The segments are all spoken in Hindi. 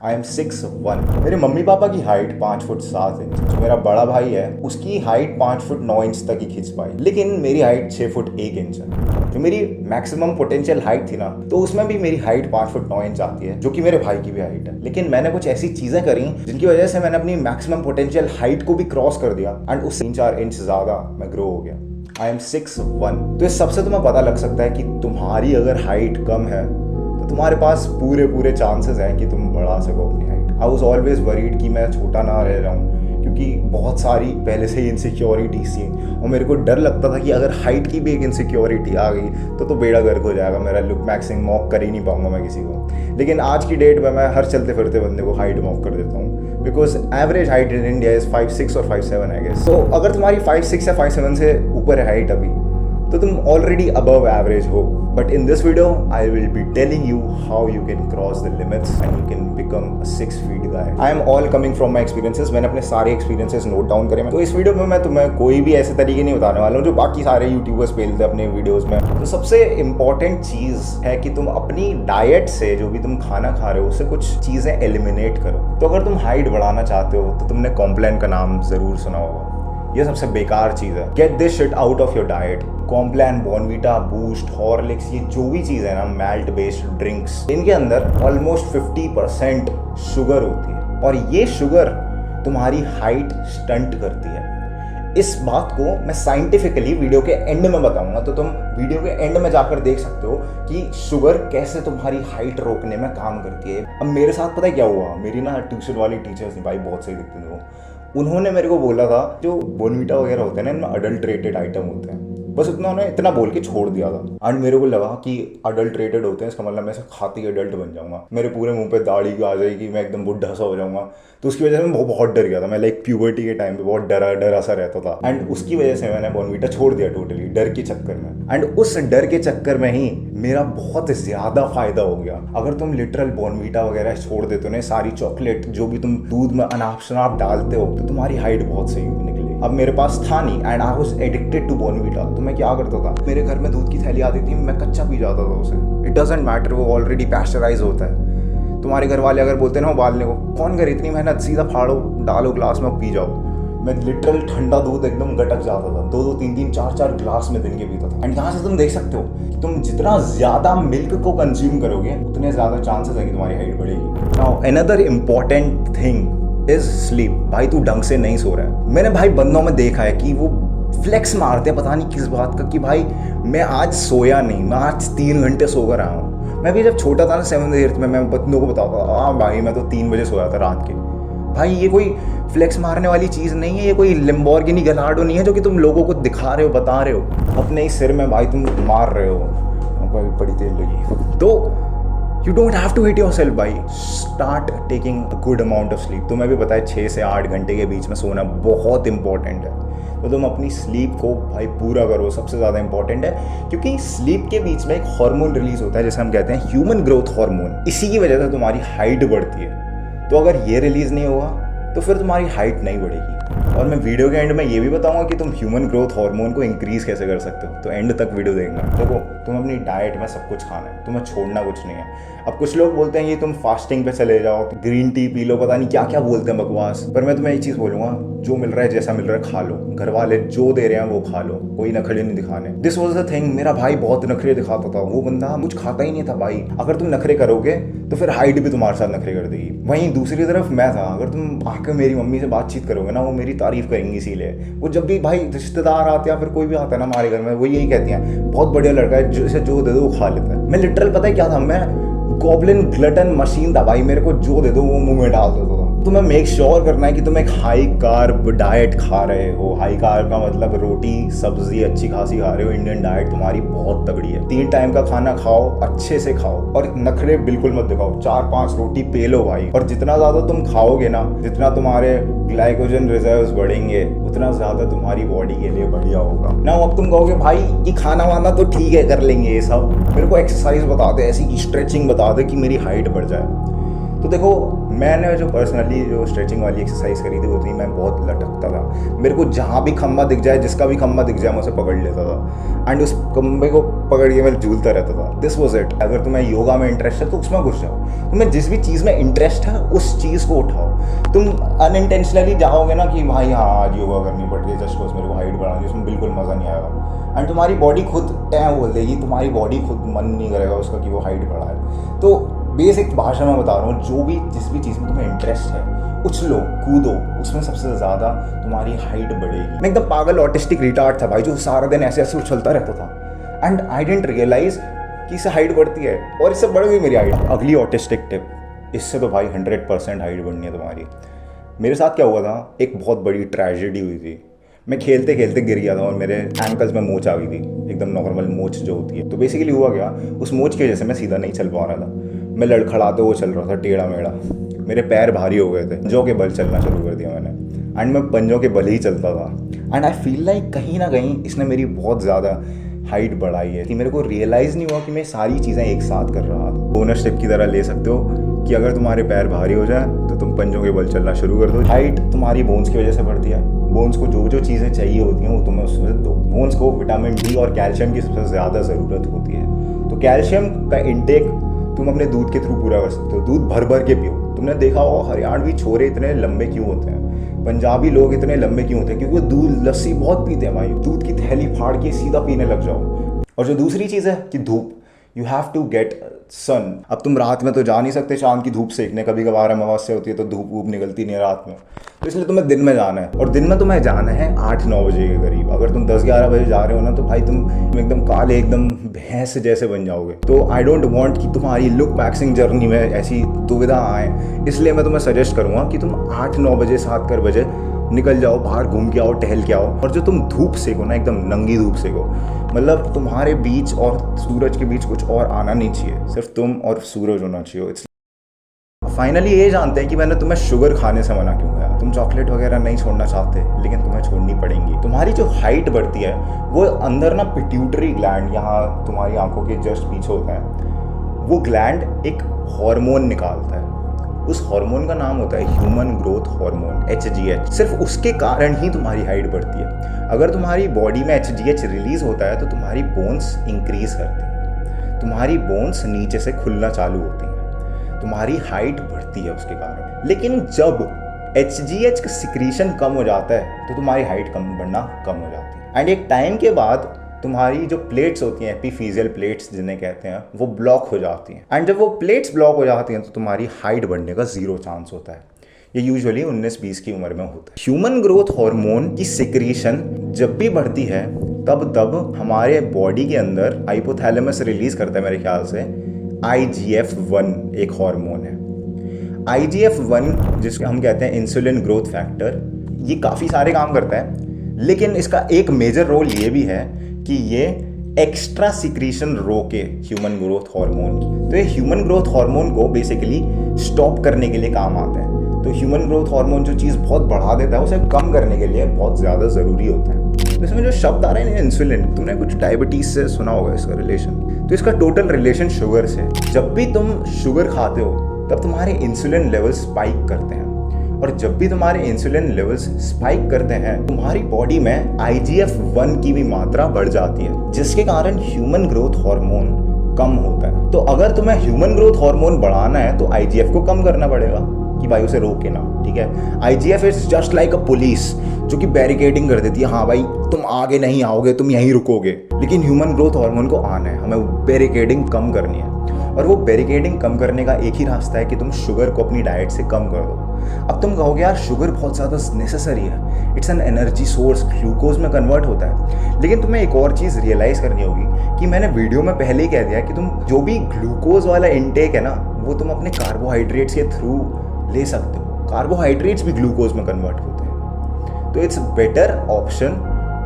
I am 6'1". मेरे मम्मी पापा की हाइट 5 फुट 7 इंच। जो मेरा बड़ा भाई है उसकी हाइट 5 फुट 9 इंच तक ही खिंच पाई, लेकिन मेरी हाइट 6 फुट 1 इंच है। जो मेरी मैक्सिमम पोटेंशियल हाइट थी ना, तो उसमें भी मेरी हाइट 5 फुट 9 इंच आती है, जो कि मेरे भाई की भी हाइट है। लेकिन मैंने कुछ ऐसी चीजें करी जिनकी वजह से मैंने अपनी मैक्सिमम पोटेंशियल हाइट को भी क्रॉस कर दिया एंड उससे 3-4 इंच ज्यादा मैं ग्रो हो गया। I am 6'1". तो इस सबसे तुम्हें पता लग सकता है कि तुम्हारी अगर हाइट कम है तो तुम्हारे पास पूरे चांसेस हैं कि तुम बढ़ा सको अपनी height. I was always worried कि मैं छोटा ना रह जाऊँ, क्योंकि बहुत सारी पहले से ही इनसिक्योरिटीज थी और मेरे को डर लगता था कि अगर हाइट की भी एक इनसिक्योरिटी आ गई तो बेड़ा गर्क हो जाएगा, मेरा लुक मैक्सिंग मॉक कर ही नहीं पाऊंगा मैं किसी को। लेकिन आज की डेट में मैं हर चलते फिरते बंदे को हाइट मॉक कर देता हूँ, because average height in India is 5'6" और 5'7" आई गेस। तो अगर तुम्हारी 5'6" या 5'7" से ऊपर है हाइट अभी, तो तुम ऑलरेडी अबव एवरेज हो। But in this video I will be telling you how you can cross the limits and you can become a 6 feet guy. I am all coming from my experiences. मैंने अपने सारे एक्सपीरियंसेस नोट डाउन करे। तो इस वीडियो में मैं तुम्हें कोई भी ऐसे तरीके नहीं बताने वाला हूँ जो बाकी सारे यूट्यूबर्स पेलते हैं अपने वीडियोस में। तो सबसे इंपॉर्टेंट चीज है कि तुम अपनी डाइट से, जो भी तुम खाना खा रहे हो, उससे कुछ चीजें एलिमिनेट करो। तो अगर तुम हाइट बढ़ाना चाहते हो तो तुमने कॉम्प्लान का नाम जरूर सुना होगा। ये सबसे बेकार चीज है। Get this shit out of your diet. Complan, Bournvita, boost, Horlicks, ये जो भी चीज है ना, मैल्ट बेस्ड ड्रिंक्स, इनके अंदर ऑलमोस्ट 50% शुगर होती है और ये शुगर तुम्हारी हाइट स्टंट करती है। इस बात को मैं साइंटिफिकली वीडियो के एंड में बताऊंगा, तो तुम वीडियो के एंड में जाकर देख सकते हो कि शुगर कैसे तुम्हारी हाइट रोकने में काम करती है। अब मेरे साथ पता है क्या हुआ, मेरी ना ट्यूशन वाली टीचर्स थी भाई, बहुत सही दिखती थी वो। उन्होंने मेरे को बोला था जो बोर्नवीटा वगैरह होते हैं ना, इनमें अडल्ट्रेटेड आइटम होते हैं, बस इतना बोल के छोड़ दिया था। एंड मेरे को लगा कि अडल्ट्रेटेड होते हैं, इसका मतलब मैं इसे खाती अडल्ट बन जाऊंगा, मेरे पूरे मुंह पे दाढ़ी आ जाएगी, मैं एकदम बुढ़ा सा हो जाऊंगा। तो उसकी वजह से मैं बहुत डर गया था। मैं लाइक प्यूबर्टी के टाइम पे बहुत डरा सा रहता था एंड उसकी वजह से मैंने बोर्नवीटा छोड़ दिया टोटली, डर के चक्कर में। एंड उस डर के चक्कर में ही मेरा बहुत ज्यादा फायदा हो गया। अगर तुम लिटरल बोर्नवीटा वगैरह छोड़ देते हो ना, सारी चॉकलेट जो भी तुम दूध में अनाप शनाप डालते हो, तो तुम्हारी हाइट बहुत सही निकली। अब मेरे पास था नहीं and I was addicted to Bournvita. तो मैं क्या करता था, मेरे घर में दूध की थैली आती थी, मैं कच्चा पी जाता था उसे। इट डजंट मैटर, वो ऑलरेडी पैस्चराइज होता है। तुम्हारे घर वाले अगर बोलते हैं ना उबालने को, कौन करे इतनी मेहनत, सीधा फाड़ो, डालो ग्लास में, पी जाओ। मैं लिटरल ठंडा दूध एकदम गटक जाता था, 2-2, 3-3, 4-4 ग्लास में दिन के पीता था। एंड यहाँ से तुम देख सकते हो कि तुम जितना ज्यादा मिल्क को कंज्यूम करोगे उतने ज्यादा चांसेस है कि तुम्हारी हाइट बढ़ेगी। Now another important thing is sleep. भाई तू ढंग से नहीं सो रहा है। मैंने भाई बंदों में देखा है कि वो फ्लेक्स मारते हैं पता नहीं किस बात का, कि भाई मैं आज सोया नहीं, मैं आज 3 घंटे सोकर आया हूँ। मैं भी जब छोटा था ना 7th 8th में, मैं बंदों को बताता था, हाँ भाई मैं तो 3 बजे सोया था रात के। भाई ये कोई फ्लेक्स मारने वाली चीज़ नहीं है, ये कोई लैम्बोर्गिनी गलार्डो नहीं है जो कि तुम लोगों को दिखा रहे हो, बता रहे हो। अपने ही सिर में भाई तुम मार रहे हो। भाई बड़ी देर लगी। तो you don't have to hit yourself भाई। Start taking a good amount of sleep. तुम्हें भी पता है 6 से 8 घंटे के बीच में सोना बहुत इंपॉर्टेंट है। तो तुम अपनी स्लीप को भाई पूरा करो, सबसे ज़्यादा इंपॉर्टेंट है, क्योंकि स्लीप के बीच में एक हार्मोन रिलीज होता है जिसे हम कहते हैं ह्यूमन ग्रोथ हार्मोन। इसी की वजह से तुम्हारी हाइट बढ़ती है। तो अगर ये रिलीज नहीं होगा तो फिर तुम्हारी हाइट नहीं बढ़ेगी। और मैं वीडियो के एंड में ये भी बताऊंगा कि तुम ह्यूमन ग्रोथ हार्मोन को इंक्रीज कैसे कर सकते हो। तो एंड तक वीडियो देखना। देखो तुम अपनी डाइट में सब कुछ खाना है, तुम्हें छोड़ना कुछ नहीं है। अब कुछ लोग बोलते हैं कि तुम फास्टिंग पे चले जाओ, ग्रीन टी पी लो, पता नहीं क्या क्या बोलते हैं बकवास। पर मैं तुम्हें एक चीज़ बोलूंगा, जो मिल रहा है, जैसा मिल रहा है खा लो। घर वाले जो दे रहे हैं वो खा लो, कोई नखरे नहीं दिखाने। This was the thing. मेरा भाई बहुत नखरे दिखाता था, वो बंदा कुछ खाता ही नहीं था भाई। अगर तुम नखरे करोगे तो फिर हाइट भी तुम्हारे साथ नखरे कर देगी। वहीं दूसरी तरफ मैं था, अगर तुम आके मेरी मम्मी से बातचीत करोगे ना, वो मेरी तारीफ करेंगी। इसीलिए वो जब भी भाई रिश्तेदार आते हैं, फिर कोई भी आता है ना हमारे घर में, वो यही कहती हैं, बहुत बढ़िया लड़का है, जिसे जो दे दो वो खा लेता है। मैं लिटरल पता है क्या था, मैं गॉब्लिन ग्लटन मशीन था भाई। मेरे को जो दे दो वो मुंह में डाल देता था। तुम्हें मेक श्योर करना है कि तुम एक हाई कार्ब डाइट खा रहे हो। हाई कार्ब का मतलब रोटी सब्जी अच्छी खासी खा रहे हो। इंडियन डाइट तुम्हारी बहुत तगड़ी है। 3 टाइम का खाना खाओ, अच्छे से खाओ और नखरे बिल्कुल मत दिखाओ। 4-5 रोटी पे लो भाई। और जितना ज्यादा तुम खाओगे ना, जितना तुम्हारे ग्लाइकोजन रिजर्व्स बढ़ेंगे, उतना ज्यादा तुम्हारी बॉडी के लिए बढ़िया होगा ना। अब तुम कहोगे भाई कि खाना वाना तो ठीक है, कर लेंगे ये सब, मेरे को एक्सरसाइज बता दे, ऐसी स्ट्रेचिंग बता दे कि मेरी हाइट बढ़ जाए। तो देखो, मैंने जो पर्सनली जो स्ट्रेचिंग वाली एक्सरसाइज करी थी वो थी, मैं बहुत लटकता था। मेरे को जहाँ भी खम्बा दिख जाए, जिसका भी खम्बा दिख जाए, मैं उसे पकड़ लेता था एंड उस खम्बे को पकड़ के मैं झूलता रहता था। This was it. अगर तुम्हें योगा में इंटरेस्ट है तो उसमें घुस जाओ। तुम्हें जिस भी चीज़ में इंटरेस्ट है उस चीज़ को उठाओ। तुम अनइंटेंशनली जाओगे ना कि भाई हाँ आज योगा करनी पड़ रही है जस्ट बिकॉज मेरे को हाइट बढ़ानी, उसमें बिल्कुल मज़ा नहीं आएगा एंड तुम्हारी बॉडी खुद टैं बोल देगी, तुम्हारी बॉडी खुद मन नहीं करेगा उसका कि वो हाइट बढ़ाए। तो बेसिक भाषा में बता रहा हूँ, जो भी जिस भी चीज़ में तुम्हें इंटरेस्ट है उछलो कूदो, उसमें सबसे ज़्यादा तुम्हारी हाइट बढ़ेगी। मैं एकदम पागल ऑटिस्टिक रिटार्ड था भाई, जो सारा दिन ऐसे ऐसे उछलता रहता था एंड आई डेंट रियलाइज कि इससे हाइट बढ़ती है और इससे बढ़ गई मेरी हाइट। अगली ऑटिस्टिक टिप, इससे तो भाई 100% हाइट बढ़नी है तुम्हारी। मेरे साथ क्या हुआ था, एक बहुत बड़ी ट्रेजेडी हुई थी। मैं खेलते खेलते गिर गया था और मेरे एंकल्स में मोच आ गई थी, एकदम नॉर्मल मोच जो होती है। तो बेसिकली हुआ क्या, उस मोच की वजह से मैं सीधा नहीं चल पा रहा था। मैं लड़खड़ाते हुए चल रहा था टेढ़ा मेढ़ा, मेरे पैर भारी हो गए थे। पंजों के बल चलना शुरू कर दिया मैंने एंड मैं पंजों के बल ही चलता था एंड आई फील लाइक कहीं ना कहीं इसने मेरी बहुत ज़्यादा हाइट बढ़ाई है कि मेरे को रियलाइज़ नहीं हुआ कि मैं सारी चीज़ें एक साथ कर रहा था। बोनस टिप की तरह ले सकते हो कि अगर तुम्हारे पैर भारी हो जाए तो तुम पंजों के बल चलना शुरू कर दो। हाइट तुम्हारी बोन्स की वजह से बढ़ती है। बोन्स को जो जो चीज़ें चाहिए होती हैं वो तुम्हें उसमें दो। बोन्स को विटामिन डी और कैल्शियम की सबसे ज़्यादा ज़रूरत होती है। तो कैल्शियम का इंटेक तुम अपने दूध के थ्रू पूरा कर सकते हो। दूध भर भर के पियो। तुमने देखा होगा हरियाणवी छोरे इतने लंबे क्यों होते हैं, पंजाबी लोग इतने लंबे क्यों होते हैं, क्योंकि वो दूध लस्सी बहुत पीते हैं भाई। दूध की थैली फाड़ के सीधा पीने लग जाओ। और जो दूसरी चीज़ है कि धूप, यू हैव टू गेट सन। अब तुम रात में तो जा नहीं सकते शाम की धूप सेकने, कभी कभार अमावस्या होती है तो धूप वूप निकलती नहीं है रात में, तो इसलिए तुम्हें दिन में जाना है। और दिन में तुम्हें जाना है 8-9 बजे के करीब। अगर तुम 10-11 बजे जा रहे हो ना तो भाई तुम एकदम काले, एकदम भैंस जैसे बन जाओगे। तो आई डोंट वांट कि तुम्हारी लुक वैक्सिंग जर्नी में ऐसी दुविधा आए, इसलिए मैं तुम्हें सजेस्ट करूँगा कि तुम 8-9 बजे 7 बजे निकल जाओ, बाहर घूम के आओ, टहल के आओ। और जो तुम धूप सेको ना, एकदम नंगी धूप सेको, मतलब तुम्हारे बीच और सूरज के बीच कुछ और आना नहीं चाहिए, सिर्फ तुम और सूरज होना चाहिए। फाइनली ये जानते हैं कि मैंने तुम्हें शुगर खाने से मना क्यों किया। तुम चॉकलेट वगैरह नहीं छोड़ना चाहते, लेकिन तुम्हें छोड़नी पड़ेंगी। तुम्हारी जो हाइट बढ़ती है वो अंदर ना पिट्यूटरी ग्लैंड, यहाँ तुम्हारी आंखों के जस्ट पीछे होता है, वो ग्लैंड एक हार्मोन निकालता है। उस हार्मोन का नाम होता है ह्यूमन ग्रोथ हार्मोन, HGH। सिर्फ उसके कारण ही तुम्हारी हाइट बढ़ती है। अगर तुम्हारी बॉडी में HGH रिलीज होता है तो तुम्हारी बोन्स इंक्रीज करती है, तुम्हारी बोन्स नीचे से खुलना चालू होती हैं, तुम्हारी हाइट बढ़ती है उसके कारण। लेकिन जब HGH का सिक्रीशन कम हो जाता है तो तुम्हारी हाइट बढ़ना कम हो जाती है एंड एक टाइम के बाद तुम्हारी जो प्लेट्स होती हैं, एपिफिजियल प्लेट्स जिन्हें कहते हैं, वो ब्लॉक हो जाती हैं एंड जब वो प्लेट्स ब्लॉक हो जाती हैं तो तुम्हारी हाइट बढ़ने का 0 चांस होता है। ये यूजुअली 19-20 की उम्र में होता है। ह्यूमन ग्रोथ हार्मोन की सिक्रीशन जब भी बढ़ती है तब हमारे बॉडी के अंदर हाइपोथैलेमस रिलीज करता है, मेरे ख्याल से IGF-1 एक हार्मोन है। IGF-1 जिसको हम कहते हैं इंसुलिन ग्रोथ फैक्टर, ये काफ़ी सारे काम करता है, लेकिन इसका एक मेजर रोल ये भी है कि ये एक्स्ट्रा सिक्रीशन रोके ह्यूमन ग्रोथ हार्मोन की। तो ये ह्यूमन ग्रोथ हार्मोन को बेसिकली स्टॉप करने के लिए काम आता है। तो ह्यूमन ग्रोथ हार्मोन जो चीज़ बहुत बढ़ा देता है उसे कम करने के लिए बहुत ज़्यादा ज़रूरी होता है। तो इसमें जो शब्द आ रहे हैं इंसुलिन, तुमने कुछ डायबिटीज़ से सुना होगा इसका रिलेशन। तो इसका टोटल रिलेशन शुगर से। जब भी तुम शुगर खाते हो तब तुम्हारे इंसुलिन लेवल स्पाइक करते हैं, और जब भी तुम्हारे इंसुलिन लेवल्स स्पाइक करते हैं तुम्हारी बॉडी में IGF-1 की भी मात्रा बढ़ जाती है, जिसके कारण ह्यूमन ग्रोथ हार्मोन कम होता है। तो अगर तुम्हें ह्यूमन ग्रोथ हार्मोन बढ़ाना है तो IGF को कम करना पड़ेगा कि भाई उसे रोके ना, ठीक है। IGF is just like a police जो कि बैरिकेडिंग कर देती है, हाँ भाई तुम आगे नहीं आओगे, तुम यहीं रुकोगे। लेकिन ह्यूमन ग्रोथ हार्मोन को आना है, हमें बैरिकेडिंग कम करनी है, और वो बैरिकेडिंग कम करने का एक ही रास्ता है कि तुम शुगर को अपनी डाइट से कम कर दो। अब तुम कहोगे यार शुगर बहुत ज़्यादा नेसेसरी है, it's an energy source, glucose में कन्वर्ट होता है। लेकिन तुम्हें एक और चीज़ रियलाइज़ करनी होगी कि मैंने वीडियो में पहले ही कह दिया कि तुम जो भी ग्लूकोज वाला इंटेक है ना, वो तुम अपने कार्बोहाइड्रेट्स के थ्रू ले सकते हो। कार्बोहाइड्रेट्स भी ग्लूकोज में कन्वर्ट होते हैं, तो it's better option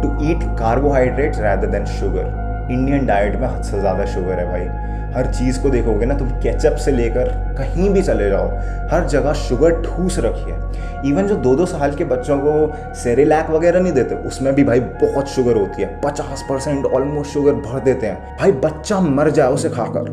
to eat carbohydrates rather than sugar. Indian diet में हद से ज़्यादा शुगर है भाई। हर चीज़ को देखोगे ना तुम, केचप से लेकर कहीं भी चले जाओ, हर जगह शुगर ठूस रखी है। इवन जो 2-2 साल के बच्चों को सेरेलैक वगैरह नहीं देते, उसमें भी भाई बहुत शुगर होती है, 50% ऑलमोस्ट शुगर भर देते हैं भाई, बच्चा मर जाए उसे खाकर।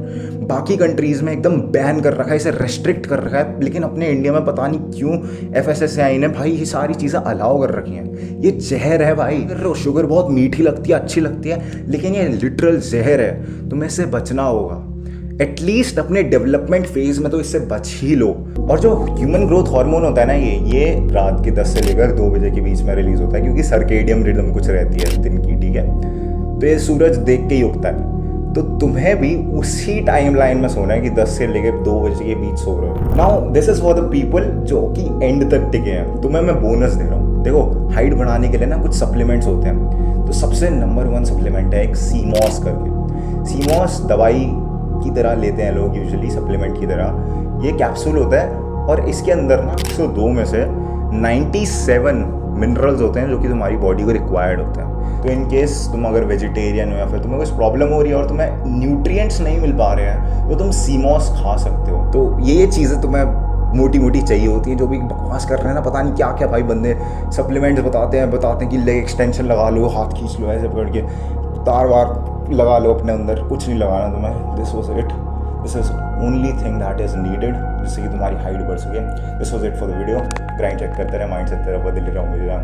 बाकी कंट्रीज़ में एकदम बैन कर रखा है, इसे रेस्ट्रिक्ट कर रखा है, लेकिन अपने इंडिया में पता नहीं क्यों FSSAI ने भाई ये सारी चीज़ें अलाउ कर रखी हैं। ये जहर है भाई। शुगर बहुत मीठी लगती है, अच्छी लगती है, लेकिन ये लिटरल जहर है, तुम्हें इससे बचना होगा। एटलीस्ट अपने डेवलपमेंट फेज में तो इससे बच ही लो। और जो ह्यूमन ग्रोथ हार्मोन होता है ना, ये रात के 10 से लेकर 2 बजे के बीच में रिलीज होता है, क्योंकि सर्केडियम रिदम कुछ रहती है दिन की, ठीक है। तो ये सूरज देख के ही उगता है, तो तुम्हें भी उसी टाइम लाइन में सोना है कि 10 से लेकर 2 बजे के बीच सो रहे हो। Now this is for the people जो कि एंड तक टिके हैं। तुम्हें मैं बोनस दे रहा हूँ। देखो, हाइट बढ़ाने के लिए ना कुछ सप्लीमेंट्स होते हैं, तो सबसे नंबर 1 सप्लीमेंट है एक सीमॉस करके। सीमॉस दवाई की तरह लेते हैं लोग यूजुअली, सप्लीमेंट की तरह। ये कैप्सूल होता है और इसके अंदर ना 102 में से 97 मिनरल्स होते हैं जो कि तुम्हारी बॉडी को रिक्वायर्ड होते हैं। तो इन केस तुम अगर वेजिटेरियन हो या फिर तुम्हें कुछ प्रॉब्लम हो रही है और तुम्हें न्यूट्रिएंट्स नहीं मिल पा रहे हैं, तो तुम सीमॉस खा सकते हो। तो ये चीज़ें तुम्हें मोटी चाहिए होती हैं। जो भी बकवास कर रहे हैं ना, पता नहीं क्या क्या भाई बंदे सप्लीमेंट्स बताते हैं कि लेग एक्सटेंशन लगा लो, हाथ खींच लो, ऐसे पकड़ के तार वार लगा लो अपने अंदर। कुछ नहीं लगाना तुम्हें। This was it. This is only thing that is needed, जिससे कि तुम्हारी हाइट बढ़ सके। This was it for the video. Grind check करते रहे, माइंड सेट तेरा बदल रहा हूँ मेरा।